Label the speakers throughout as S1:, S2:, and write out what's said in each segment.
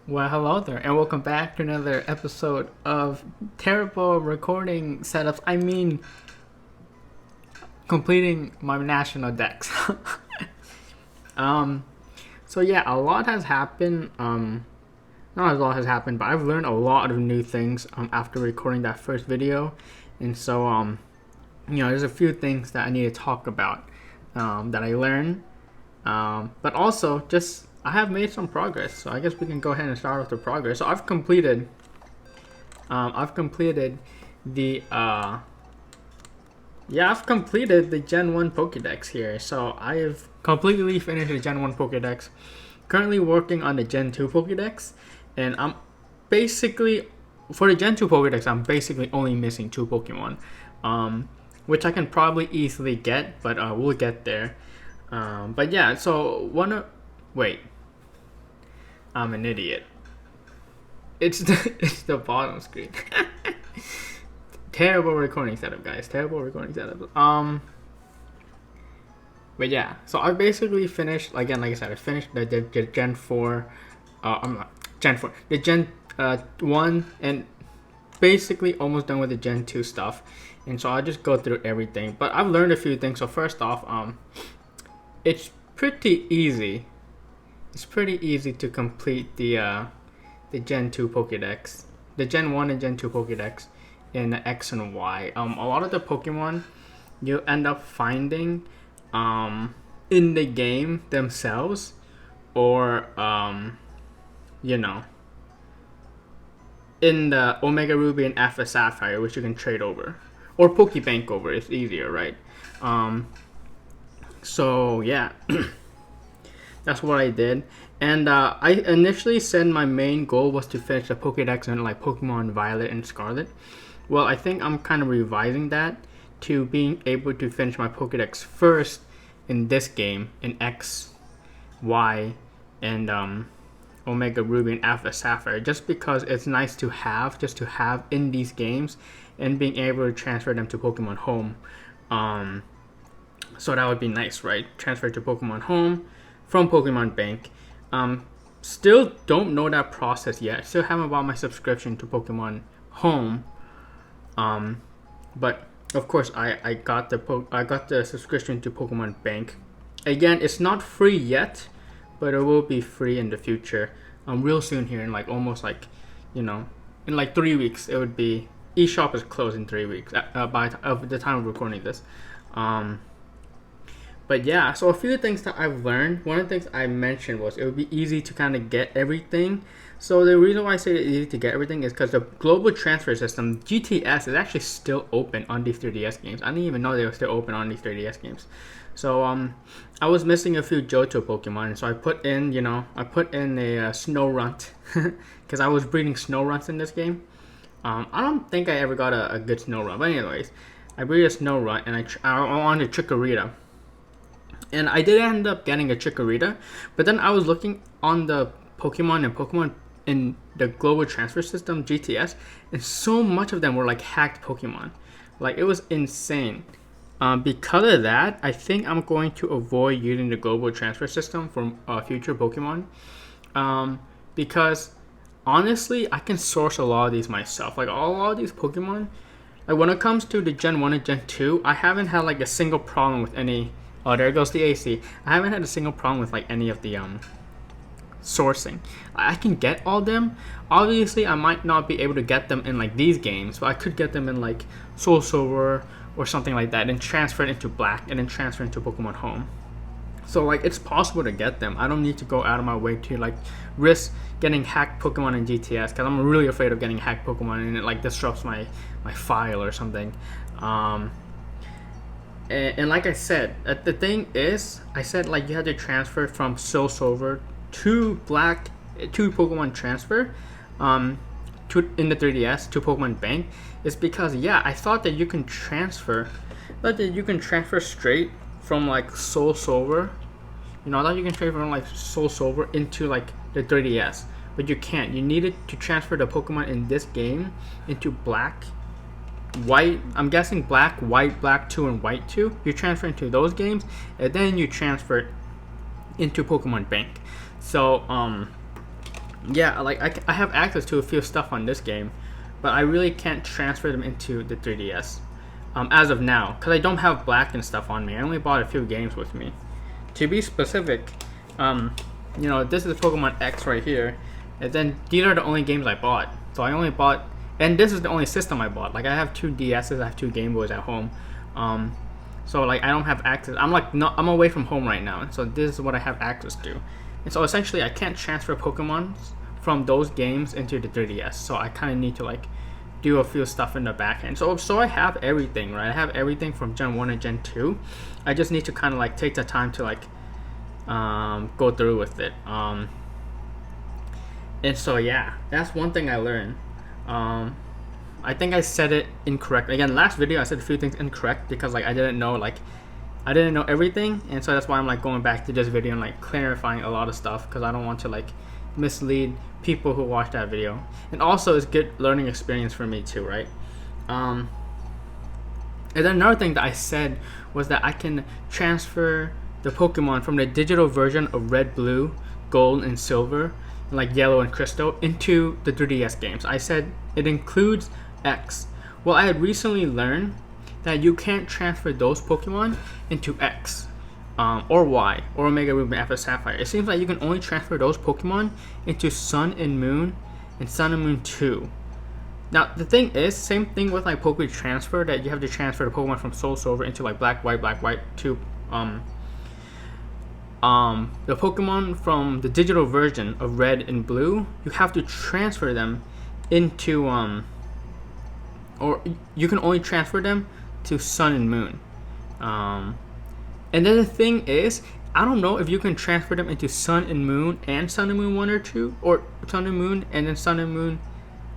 S1: Well, hello there, and welcome back to another episode of terrible recording setups. Completing my national decks. um, so yeah, a lot has happened. Not a lot has happened, but I've learned a lot of new things after recording that first video, and so there's a few things that I need to talk about that I learned. But also, just I have made some progress, so I guess we can go ahead and start with the progress. So I've completed the I've completed the Gen 1 Pokédex here. So I have completely finished the Gen 1 Pokédex. Currently working on the Gen 2 Pokédex, and I'm basically for the Gen 2 Pokédex, I'm basically only missing 2 Pokemon, which I can probably easily get, but we'll get there. But yeah, so wait, I'm an idiot. It's the bottom screen. Terrible recording setup, guys. Terrible recording setup. But yeah, so I basically finished again. Like I said, I finished the Gen 4. I'm not Gen 4. The Gen 1 and basically almost done with the Gen 2 stuff. And so I'll just go through everything. But I've learned a few things. So first off, it's pretty easy. It's pretty easy to complete the Gen 2 Pokédex, the Gen 1 and Gen 2 Pokédex in the X and Y. A lot of the Pokemon you end up finding in the game themselves, or in the Omega Ruby and Alpha Sapphire, which you can trade over, or Pokebank over. It's easier, right? So yeah. That's what I did. And I initially said my main goal was to finish the Pokédex in like Pokemon Violet and Scarlet. Well, I think I'm kind of revising that to being able to finish my Pokédex first in this game in X, Y, and Omega Ruby and Alpha Sapphire, just because it's nice to have, in these games, and being able to transfer them to Pokemon Home. So that would be nice, right? Transfer to Pokemon Home from Pokemon Bank. Still don't know that process yet. Still haven't bought my subscription to Pokemon Home. But of course I got the subscription to Pokemon Bank. Again, it's not free yet, but it will be free in the future. Real soon here in like almost like, in like 3 weeks it would be. eShop is closed in 3 weeks by the time of recording this. But yeah, so a few things that I've learned. One of the things I mentioned was it would be easy to kind of get everything. So the reason why I say it's easy to get everything is because the global transfer system, GTS, is actually still open on these 3DS games. I didn't even know they were still open on these 3DS games. So I was missing a few Johto Pokemon, so I put in a Snorunt because I was breeding Snowrunts in this game. I don't think I ever got a good Snorunt, but anyways, I breed a Snorunt and I wanted Chikorita. And I did end up getting a Chikorita, but then I was looking on the Pokemon in the global transfer system, GTS, and so much of them were like hacked Pokemon. Like, it was insane. Because of that, I think I'm going to avoid using the global transfer system for future Pokemon. Because honestly, I can source a lot of these myself. Like, a lot of these Pokemon, like when it comes to the Gen 1 and Gen 2, I haven't had like a single problem with any. Oh, there goes the AC. I haven't had a single problem with like any of the sourcing. I can get all them. Obviously, I might not be able to get them in like these games, but I could get them in like Soul Silver or something like that, and transfer it into Black, and then transfer into Pokemon Home. So like it's possible to get them. I don't need to go out of my way to like risk getting hacked Pokemon in GTS, because I'm really afraid of getting hacked Pokemon and it like disrupts my file or something. And like I said, the thing is, I said like you had to transfer from Soul Silver to Black to Pokemon Transfer, to in the 3DS to Pokemon Bank, is because I thought that you can transfer, straight from like Soul Silver. I thought you can transfer from like Soul Silver into like the 3DS, but you can't. You needed to transfer the Pokemon in this game into Black, White. I'm guessing Black, White, Black 2, and White 2. You transfer into those games, and then you transfer into Pokemon Bank. So yeah, like I have access to a few stuff on this game, but I really can't transfer them into the 3DS as of now because I don't have black and stuff on me. I only bought a few games with me. To be specific, this is Pokemon X right here, and then these are the only games I bought. So I only bought, and this is the only system I bought. Like I have 2 DSs, I have 2 Game Boys at home. So like I don't have access. I'm away from home right now, so this is what I have access to. And so essentially, I can't transfer Pokemon from those games into the 3DS. So I kind of need to like do a few stuff in the back end. So I have everything, right? I have everything from Gen 1 and Gen 2. I just need to kind of like take the time to like go through with it. And so yeah, that's one thing I learned. I think I said it incorrect. Again, last video I said a few things incorrect because like I didn't know everything, and so that's why I'm like going back to this video and like clarifying a lot of stuff because I don't want to like mislead people who watch that video. And also it's good learning experience for me too, right? And then another thing that I said was that I can transfer the Pokemon from the digital version of Red, Blue, Gold, and Silver, and like Yellow and Crystal into the 3DS games. I said it includes X. Well, I had recently learned that you can't transfer those Pokemon into X, or Y, or Omega Ruby, Alpha Sapphire. It seems like you can only transfer those Pokemon into Sun and Moon and Sun and Moon 2. Now, the thing is, same thing with like Poké Transfer, that you have to transfer the Pokemon from Soul Silver into like Black, White to the Pokemon from the digital version of Red and Blue, you have to transfer them into or you can only transfer them to Sun and Moon. And then the thing is, I don't know if you can transfer them into Sun and Moon and Sun and Moon 1 or 2, or Sun and Moon and then Sun and Moon.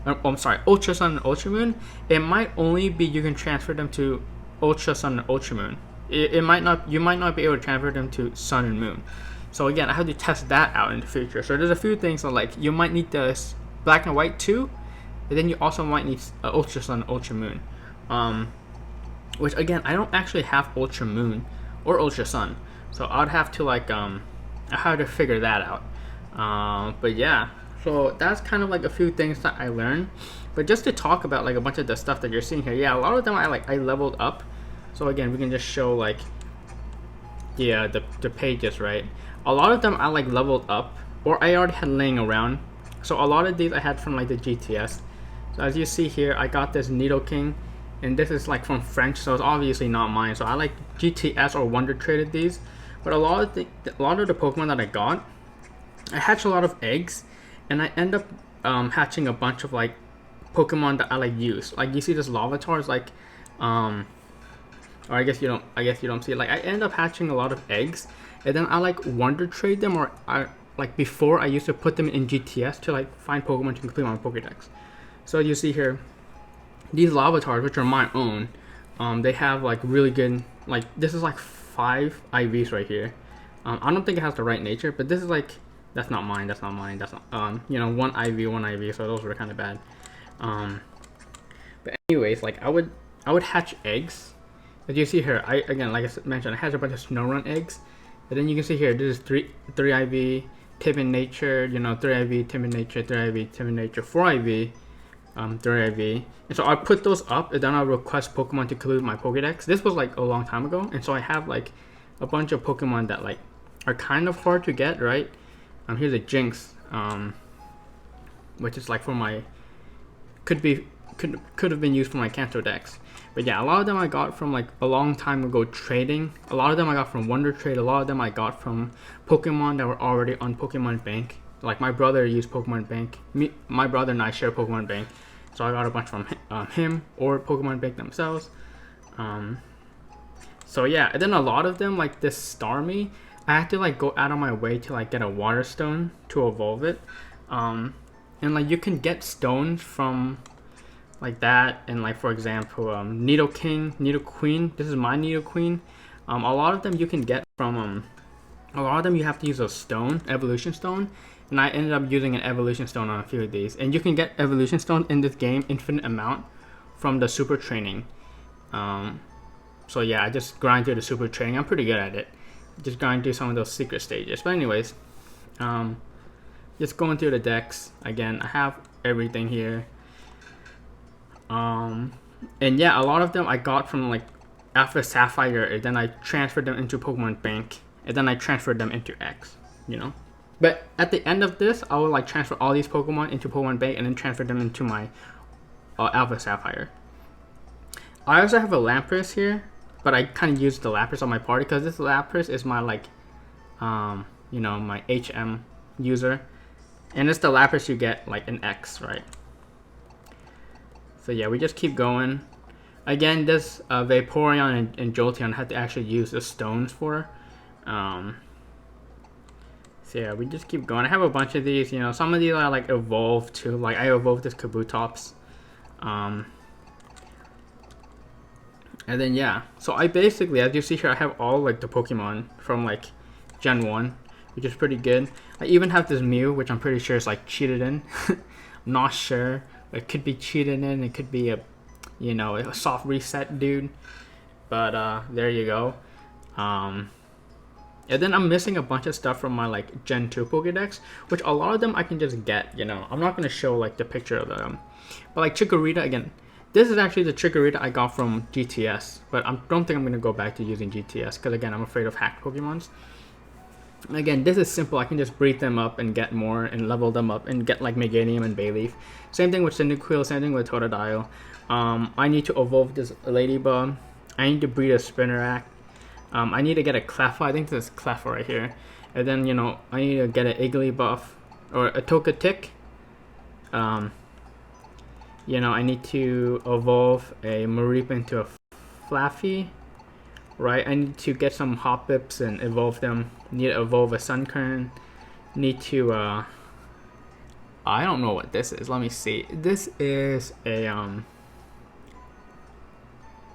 S1: I'm sorry, Ultra Sun and Ultra Moon. It might only be you can transfer them to Ultra Sun and Ultra Moon. It might not. You might not be able to transfer them to Sun and Moon. So again, I have to test that out in the future. So there's a few things that like you might need the Black and White too, and then you also might need Ultra Sun and Ultra Moon. Which again, I don't actually have Ultra Moon or Ultra Sun, so I'd have to like I have to figure that out. But yeah, so that's kind of like a few things that I learned. But just to talk about like a bunch of the stuff that you're seeing here, yeah, a lot of them I leveled up. So again, we can just show like the pages, right? A lot of them I like leveled up, or I already had laying around. So a lot of these I had from like the GTS. So as you see here, I got this Nidoking, and this is like from French, so it's obviously not mine. So I like GTS or Wonder Traded these. But a lot of the Pokemon that I got, I hatched a lot of eggs, and I end up hatching a bunch of like Pokemon that I like use. Like you see this Larvitar is like or I guess you don't see it. Like I end up hatching a lot of eggs, and then I like Wonder Trade them, or I like before I used to put them in GTS to like find Pokemon to complete my Pokédex. So you see here, these Larvitars, which are my own, they have like really good, like this is like 5 IVs right here. I don't think it has the right nature, but this is like, that's not mine, that's not 1 IV, so those were kind of bad. But anyways, like I would hatch eggs. As you see here, like I mentioned, I hatched a bunch of Snorunt eggs. And then you can see here, this is 3 IV, Timid Nature, 3 IV, Timid Nature, 3 IV, Timid Nature, 4 IV, 3 IV. And so I put those up, and then I request Pokemon to include my Pokédex. This was like a long time ago, and so I have like a bunch of Pokemon that like are kind of hard to get, right? Here's a Jinx, which is like for my, could have been used for my Kanto Dex. But yeah, a lot of them I got from like a long time ago trading. A lot of them I got from Wonder Trade. A lot of them I got from Pokemon that were already on Pokemon Bank. Like my brother used Pokemon Bank. My brother and I share Pokemon Bank, so I got a bunch from him or Pokemon Bank themselves. So yeah, and then a lot of them, like this Starmie, I had to like go out of my way to like get a Water Stone to evolve it. And like you can get stones from like that, and like for example, Nidoking, Nidoqueen. This is my Nidoqueen. A lot of them you can get from a lot of them you have to use a stone, evolution stone, and I ended up using an evolution stone on a few of these. And you can get evolution stone in this game infinite amount from the super training. So yeah, I just grind through the super training. I'm pretty good at it. Just grind through some of those secret stages. But anyways, just going through the decks again. I have everything here. And yeah, a lot of them I got from like Alpha Sapphire, and then I transferred them into Pokemon Bank, and then I transferred them into X, you know. But at the end of this, I will like transfer all these Pokemon into Pokemon Bank and then transfer them into my Alpha Sapphire. I also have a Lapras here, but I kind of use the Lapras on my party because this Lapras is my like, you know, my HM user, and it's the Lapras you get like in X, right? So yeah, we just keep going. Again, this Vaporeon and Jolteon had to actually use the stones for. So yeah, we just keep going. I have a bunch of these, you know, some of these are like evolved too. Like I evolved this Kabutops. And then yeah, so I basically, as you see here, I have all like the Pokemon from like Gen 1, which is pretty good. I even have this Mew, which I'm pretty sure is like cheated in. I'm not sure. It could be cheated in. It could be a, you know, a soft reset dude. But there you go. And then I'm missing a bunch of stuff from my like Gen 2 Pokédex, which a lot of them I can just get, you know. I'm not going to show like the picture of them. But like Chikorita, again, this is actually the Chikorita I got from GTS. But I don't think I'm going to go back to using GTS because again, I'm afraid of hacked Pokemons. Again, this is simple. I can just breed them up and get more and level them up and get like Meganium and Bayleaf. Same thing with Cyndaquil, same thing with Totodile. I need to evolve this Ladybug. I need to breed a Spinarak. I need to get a Cleffa. I think this is Cleffa right here. And then, you know, I need to get an Igglybuff or a Togetic. You know, I need to evolve a Mareep into a Flaffy. Right, I need to get some Hoppips and evolve them. Need to evolve a Sunkern. Need to, I don't know what this is. Let me see. This is a,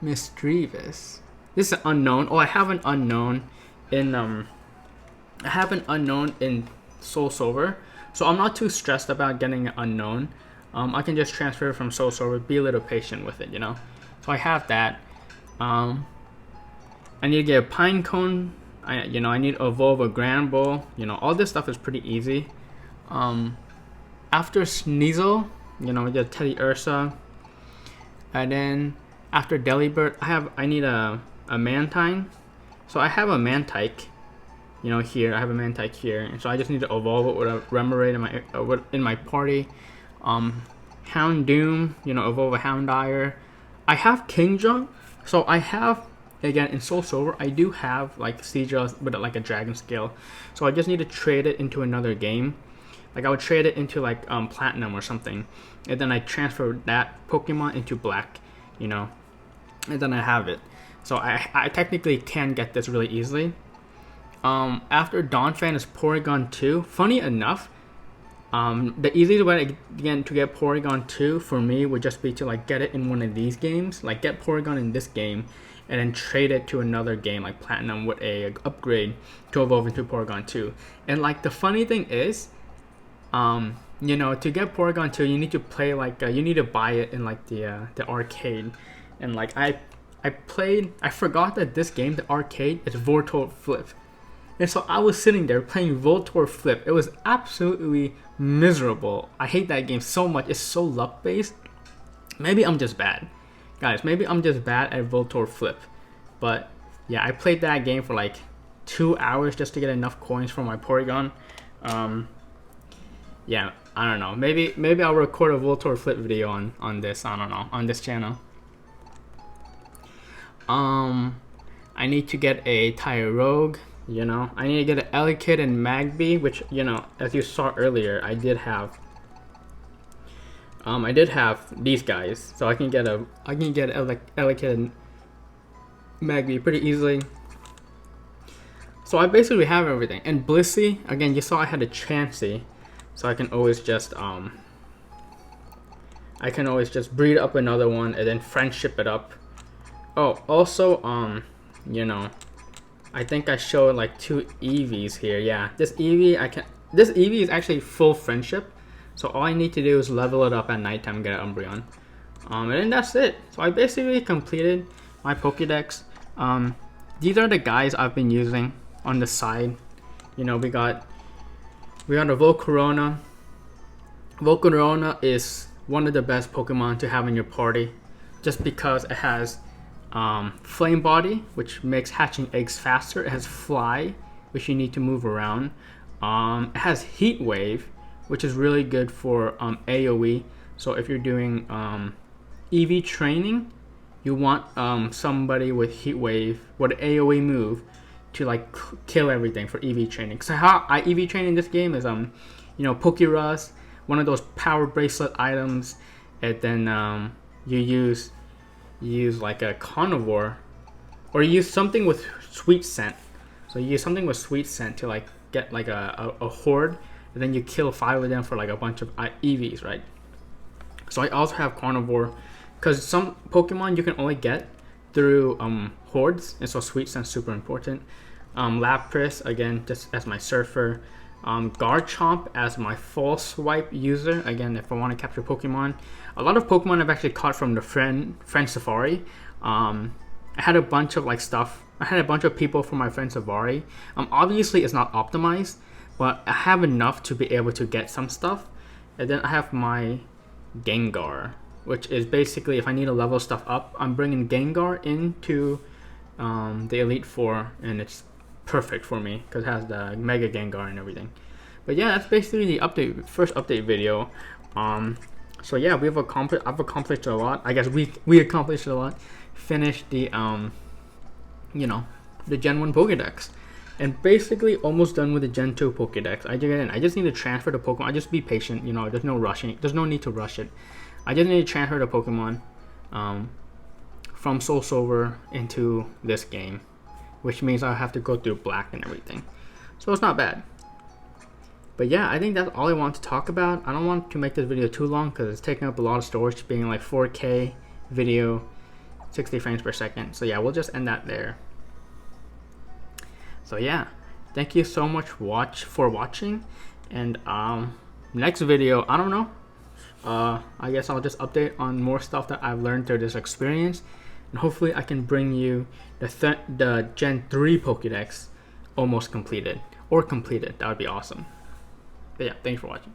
S1: Misdreavus. This is unknown. Oh, I have an unknown in, Soul Silver. So I'm not too stressed about getting an unknown. I can just transfer it from Soul Silver. Be a little patient with it, you know. So I have that. I need to get a Pinecone. I need to evolve a Granbull. You know, all this stuff is pretty easy. After Sneasel, you know, we get Teddy Ursa. And then after Delibird, I need a Mantine. So I have a Mantike, you know, here. I have a Mantike here. And so I just need to evolve it with a Remoraid in my party. Houndoom, you know, evolve a Houndier. I have Kingdra. So I have, again, in Soul Silver, I do have like Seadra with like a Dragon Scale. So I just need to trade it into another game. Like I would trade it into like Platinum or something. And then I transfer that Pokemon into Black, you know. And then I have it. So I technically can get this really easily. After Donphan is Porygon 2. Funny enough, the easiest way again to get Porygon 2 for me would just be to like get it in one of these games. Like get Porygon in this game and then trade it to another game like Platinum with a upgrade to evolve into Porygon 2. And like the funny thing is, you know, to get Porygon 2 you need to play like you need to buy it in like the arcade. And like I forgot that this game, the arcade, is Voltorb Flip. And so I was sitting there playing Voltorb Flip. It was absolutely miserable. I hate that game so much. It's so luck based. Maybe I'm just bad. Guys, maybe I'm just bad at Voltorb Flip. But yeah, I played that game for like 2 hours just to get enough coins for my Porygon. Yeah, I don't know. Maybe I'll record a Voltorb Flip video on this, I don't know, on this channel. I need to get a Tyrogue, you know. I need to get an Elekid and Magby, which, you know, as you saw earlier, I did have these guys, so I can get Elekid and Magby pretty easily. So I basically have everything. And Blissey, again, you saw I had a Chansey, so I can always just breed up another one and then friendship it up. Oh, also, you know, I think I showed like 2 Eevees here. Yeah, this Eevee is actually full friendship. So all I need to do is level it up at nighttime and get an Umbreon. And then that's it. So I basically completed my Pokédex. These are the guys I've been using on the side. You know, we got We got a Volcarona. Volcarona is one of the best Pokemon to have in your party, just because it has Flame Body, which makes hatching eggs faster. It has Fly, which you need to move around. It has Heat Wave, which is really good for AoE. So if you're doing EV training, you want somebody with Heat Wave, with an AoE move, to like kill everything for EV training. So how I EV train in this game is Pokerus, one of those power bracelet items, and then you use like a carnivore, or you use something with sweet scent. So you use something with sweet scent to like get like a horde, and then you kill 5 of them for like a bunch of EVs, right? So I also have carnivore, because some Pokemon you can only get through hordes, and so sweet scent's super important. Lapras, again, just as my surfer. Garchomp as my false swipe user, again, if I want to capture Pokemon. A lot of Pokemon I've actually caught from the friend Safari. I had a bunch of like stuff. I had a bunch of people from my friend Safari. Obviously it's not optimized, but I have enough to be able to get some stuff. And then I have my Gengar, which is basically if I need to level stuff up, I'm bringing Gengar into the Elite Four, and it's perfect for me because it has the Mega Gengar and everything. But yeah, that's basically the first update video. So yeah, I've accomplished a lot. I guess we accomplished a lot. Finished the the Gen 1 Pokédex, and basically almost done with the Gen 2 Pokédex. I just need to transfer the Pokemon. I just be patient. There's no rushing. There's no need to rush it. I just need to transfer the Pokemon from Soul Silver into this game, which means I have to go through Black and everything. So it's not bad. But yeah, I think that's all I want to talk about. I don't want to make this video too long because it's taking up a lot of storage, being like 4K video, 60 frames per second. So yeah, we'll just end that there. So yeah, thank you so much for watching. And next video, I don't know. I guess I'll just update on more stuff that I've learned through this experience. And hopefully I can bring you the Gen 3 Pokédex almost completed. Or completed. That would be awesome. But yeah, thanks for watching.